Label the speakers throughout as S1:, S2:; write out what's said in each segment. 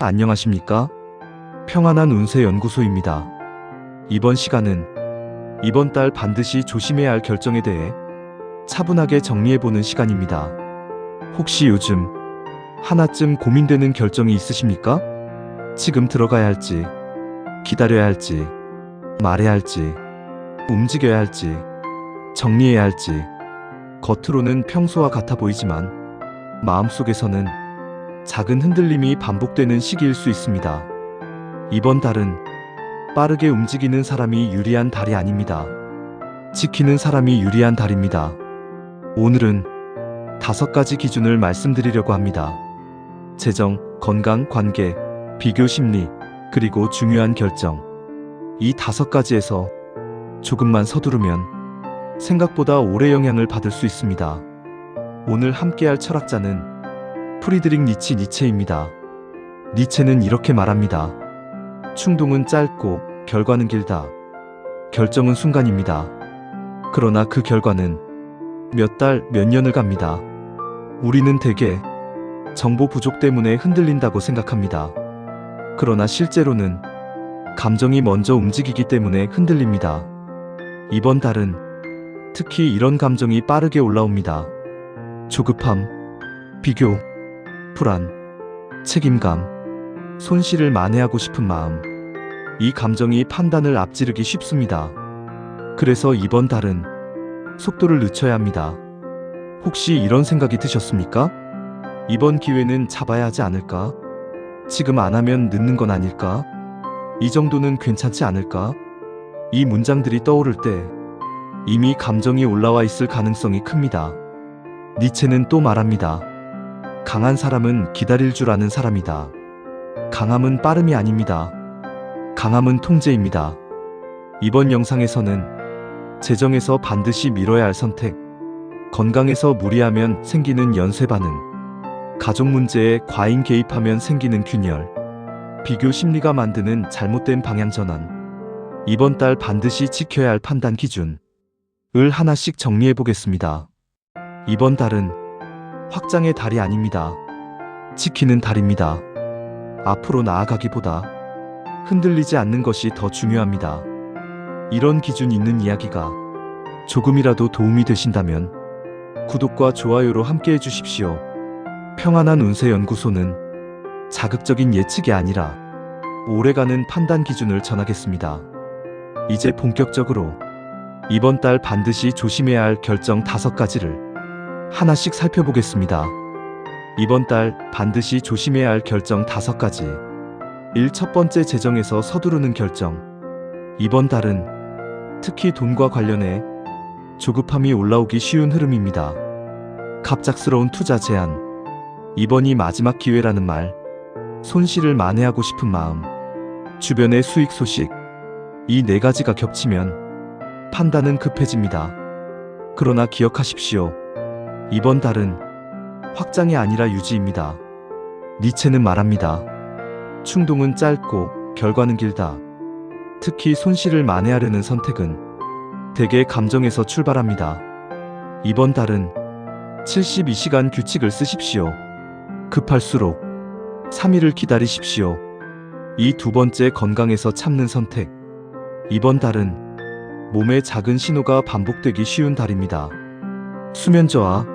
S1: 안녕하십니까? 평안한 운세 연구소입니다. 이번 시간은 이번 달 반드시 조심해야 할 결정에 대해 차분하게 정리해보는 시간입니다. 혹시 요즘 하나쯤 고민되는 결정이 있으십니까? 지금 들어가야 할지, 기다려야 할지, 말해야 할지, 움직여야 할지, 정리해야 할지. 겉으로는 평소와 같아 보이지만 마음속에서는 작은 흔들림이 반복되는 시기일 수 있습니다. 이번 달은 빠르게 움직이는 사람이 유리한 달이 아닙니다. 지키는 사람이 유리한 달입니다. 오늘은 5가지 기준을 말씀드리려고 합니다. 재정, 건강, 관계, 비교 심리, 그리고 중요한 결정. 이 5가지에서 조금만 서두르면 생각보다 오래 영향을 받을 수 있습니다. 오늘 함께할 철학자는 프리드릭 니체입니다. 니체는 이렇게 말합니다. 충동은 짧고 결과는 길다. 결정은 순간입니다. 그러나 그 결과는 몇 달, 몇 년을 갑니다. 우리는 대개 정보 부족 때문에 흔들린다고 생각합니다. 그러나 실제로는 감정이 먼저 움직이기 때문에 흔들립니다. 이번 달은 특히 이런 감정이 빠르게 올라옵니다. 조급함, 비교, 불안, 책임감, 손실을 만회하고 싶은 마음. 이 감정이 판단을 앞지르기 쉽습니다. 그래서 이번 달은 속도를 늦춰야 합니다. 혹시 이런 생각이 드셨습니까? 이번 기회는 잡아야 하지 않을까? 지금 안 하면 늦는 건 아닐까? 이 정도는 괜찮지 않을까? 이 문장들이 떠오를 때 이미 감정이 올라와 있을 가능성이 큽니다. 니체는 또 말합니다. 강한 사람은 기다릴 줄 아는 사람이다. 강함은 빠름이 아닙니다. 강함은 통제입니다. 이번 영상에서는 재정에서 반드시 미뤄야 할 선택, 건강에서 무리하면 생기는 연쇄 반응, 가족 문제에 과잉 개입하면 생기는 균열, 비교 심리가 만드는 잘못된 방향 전환, 이번 달 반드시 지켜야 할 판단 기준을 하나씩 정리해 보겠습니다. 이번 달은 확장의 달이 아닙니다. 지키는 달입니다. 앞으로 나아가기보다 흔들리지 않는 것이 더 중요합니다. 이런 기준 있는 이야기가 조금이라도 도움이 되신다면 구독과 좋아요로 함께 해주십시오. 평안한 운세 연구소는 자극적인 예측이 아니라 오래가는 판단 기준을 전하겠습니다. 이제 본격적으로 이번 달 반드시 조심해야 할 결정 5가지를 하나씩 살펴보겠습니다. 이번 달 반드시 조심해야 할 결정 5가지. 1. 첫 번째, 재정에서 서두르는 결정. 이번 달은 특히 돈과 관련해 조급함이 올라오기 쉬운 흐름입니다. 갑작스러운 투자 제안, 이번이 마지막 기회라는 말, 손실을 만회하고 싶은 마음, 주변의 수익 소식, 이 4가지가 겹치면 판단은 급해집니다. 그러나 기억하십시오. 이번 달은 확장이 아니라 유지입니다. 니체는 말합니다. 충동은 짧고 결과는 길다. 특히 손실을 만회하려는 선택은 대개 감정에서 출발합니다. 이번 달은 72시간 규칙을 쓰십시오. 급할수록 3일을 기다리십시오. 이 2번째, 건강에서 참는 선택. 이번 달은 몸의 작은 신호가 반복되기 쉬운 달입니다. 수면 저하,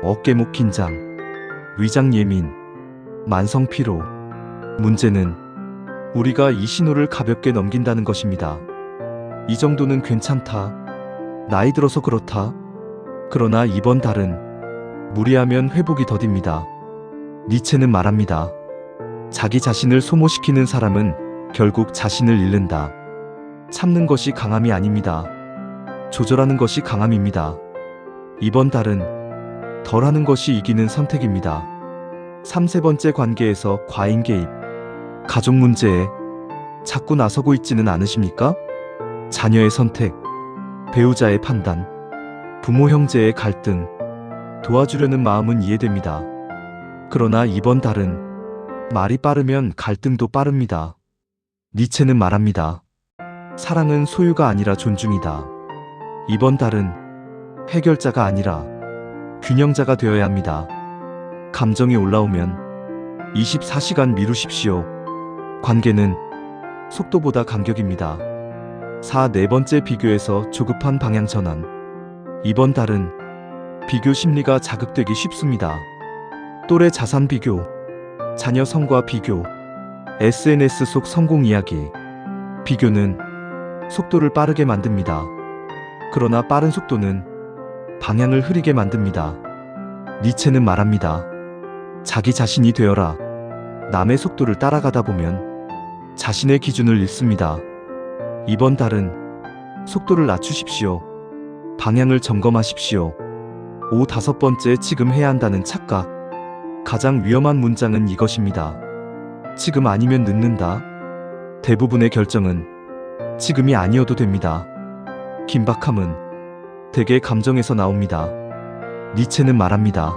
S1: 어깨목 긴장, 위장 예민, 만성 피로. 문제는 우리가 이 신호를 가볍게 넘긴다는 것입니다. 이 정도는 괜찮다. 나이 들어서 그렇다. 그러나 이번 달은 무리하면 회복이 더딥니다. 니체는 말합니다. 자기 자신을 소모시키는 사람은 결국 자신을 잃는다. 참는 것이 강함이 아닙니다. 조절하는 것이 강함입니다. 이번 달은 덜하는 것이 이기는 선택입니다. 3. 번째, 관계에서 과잉 개입. 가족 문제에 자꾸 나서고 있지는 않으십니까? 자녀의 선택, 배우자의 판단, 부모 형제의 갈등, 도와주려는 마음은 이해됩니다. 그러나 이번 달은 말이 빠르면 갈등도 빠릅니다. 니체는 말합니다. 사랑은 소유가 아니라 존중이다. 이번 달은 해결자가 아니라 균형자가 되어야 합니다. 감정이 올라오면 24시간 미루십시오. 관계는 속도보다 간격입니다. 4. 네 번째 비교에서 조급한 방향 전환. 이번 달은 비교 심리가 자극되기 쉽습니다. 또래 자산 비교, 자녀 성과 비교, SNS 속 성공 이야기. 비교는 속도를 빠르게 만듭니다. 그러나 빠른 속도는 방향을 흐리게 만듭니다. 니체는 말합니다. 자기 자신이 되어라. 남의 속도를 따라가다 보면 자신의 기준을 잃습니다. 이번 달은 속도를 낮추십시오. 방향을 점검하십시오. 5. 다섯 번째, 지금 해야 한다는 착각. 가장 위험한 문장은 이것입니다. 지금 아니면 늦는다. 대부분의 결정은 지금이 아니어도 됩니다. 긴박함은 대개 감정에서 나옵니다. 니체는 말합니다.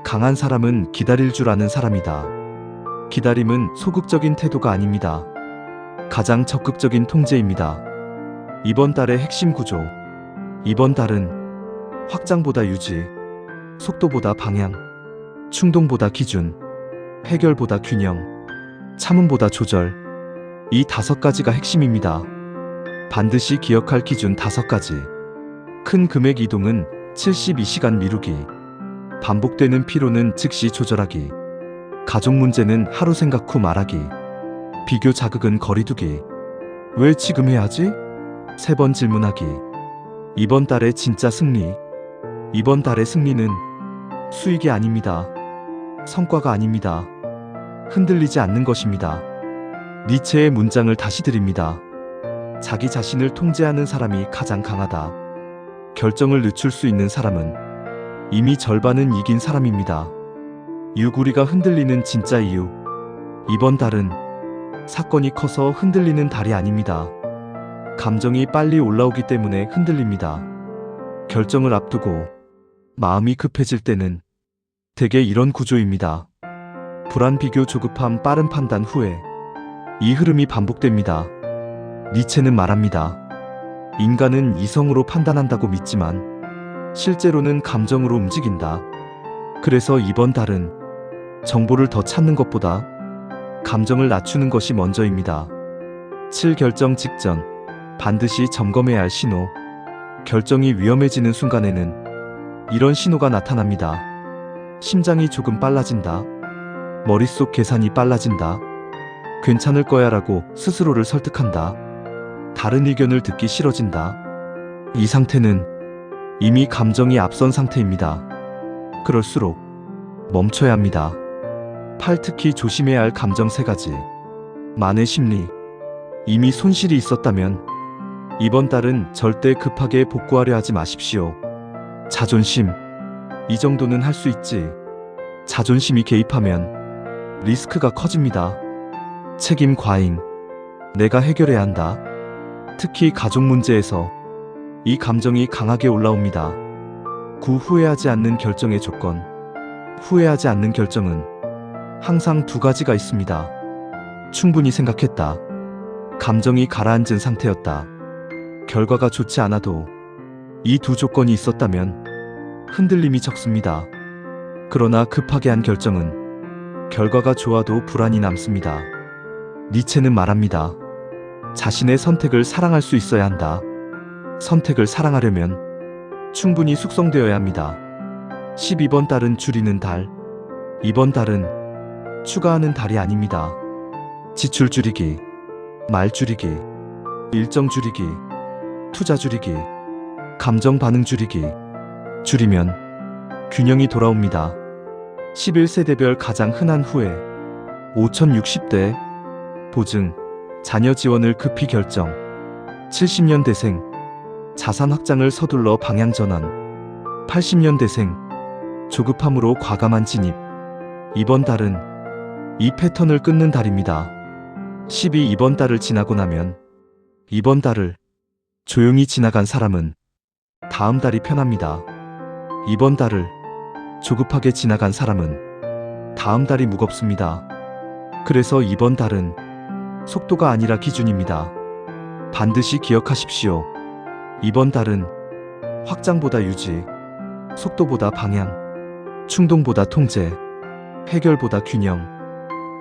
S1: 강한 사람은 기다릴 줄 아는 사람이다. 기다림은 소극적인 태도가 아닙니다. 가장 적극적인 통제입니다. 이번 달의 핵심 구조. 이번 달은 확장보다 유지, 속도보다 방향, 충동보다 기준, 해결보다 균형, 참음보다 조절. 이 5가지가 핵심입니다. 반드시 기억할 기준 5가지. 큰 금액 이동은 72시간 미루기. 반복되는 피로는 즉시 조절하기. 가족 문제는 하루 생각 후 말하기. 비교 자극은 거리두기. 왜 지금 해야지? 3번 질문하기. 이번 달의 진짜 승리. 이번 달의 승리는 수익이 아닙니다. 성과가 아닙니다. 흔들리지 않는 것입니다. 니체의 문장을 다시 드립니다. 자기 자신을 통제하는 사람이 가장 강하다. 결정을 늦출 수 있는 사람은 이미 절반은 이긴 사람입니다. 6. 우리가 흔들리는 진짜 이유. 이번 달은 사건이 커서 흔들리는 달이 아닙니다. 감정이 빨리 올라오기 때문에 흔들립니다. 결정을 앞두고 마음이 급해질 때는 대개 이런 구조입니다. 불안, 비교, 조급함, 빠른 판단, 후회. 이 흐름이 반복됩니다. 니체는 말합니다. 인간은 이성으로 판단한다고 믿지만 실제로는 감정으로 움직인다. 그래서 이번 달은 정보를 더 찾는 것보다 감정을 낮추는 것이 먼저입니다. 7. 결정 직전. 반드시 점검해야 할 신호. 결정이 위험해지는 순간에는 이런 신호가 나타납니다. 심장이 조금 빨라진다. 머릿속 계산이 빨라진다. 괜찮을 거야 라고 스스로를 설득한다. 다른 의견을 듣기 싫어진다. 이 상태는 이미 감정이 앞선 상태입니다. 그럴수록 멈춰야 합니다. 8. 특히 조심해야 할 감정 3가지. 만의 심리. 이미 손실이 있었다면 이번 달은 절대 급하게 복구하려 하지 마십시오. 자존심. 이 정도는 할 수 있지. 자존심이 개입하면 리스크가 커집니다. 책임 과잉. 내가 해결해야 한다. 특히 가족 문제에서 이 감정이 강하게 올라옵니다. 9. 후회하지 않는 결정의 조건. 후회하지 않는 결정은 항상 2가지가 있습니다. 충분히 생각했다. 감정이 가라앉은 상태였다. 결과가 좋지 않아도 이 2 조건이 있었다면 흔들림이 적습니다. 그러나 급하게 한 결정은 결과가 좋아도 불안이 남습니다. 니체는 말합니다. 자신의 선택을 사랑할 수 있어야 한다. 선택을 사랑하려면 충분히 숙성되어야 합니다. 12번 달은 줄이는 달. 이번 달은 추가하는 달이 아닙니다. 지출 줄이기, 말 줄이기, 일정 줄이기, 투자 줄이기, 감정 반응 줄이기. 줄이면 균형이 돌아옵니다. 11세대별 가장 흔한 후회. 5060대 보증, 자녀 지원을 급히 결정. 70년대생 자산 확장을 서둘러 방향 전환. 80년대생 조급함으로 과감한 진입. 이번 달은 이 패턴을 끊는 달입니다. 12. 이번 달을 지나고 나면. 이번 달을 조용히 지나간 사람은 다음 달이 편합니다. 이번 달을 조급하게 지나간 사람은 다음 달이 무겁습니다. 그래서 이번 달은 속도가 아니라 기준입니다. 반드시 기억하십시오. 이번 달은 확장보다 유지, 속도보다 방향, 충동보다 통제, 해결보다 균형,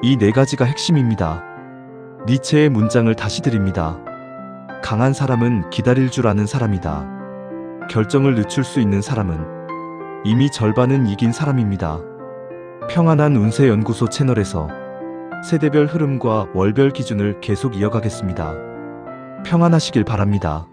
S1: 이 네 가지가 핵심입니다. 니체의 문장을 다시 드립니다. 강한 사람은 기다릴 줄 아는 사람이다. 결정을 늦출 수 있는 사람은 이미 절반은 이긴 사람입니다. 평안한 운세 연구소 채널에서 세대별 흐름과 월별 기준을 계속 이어가겠습니다. 평안하시길 바랍니다.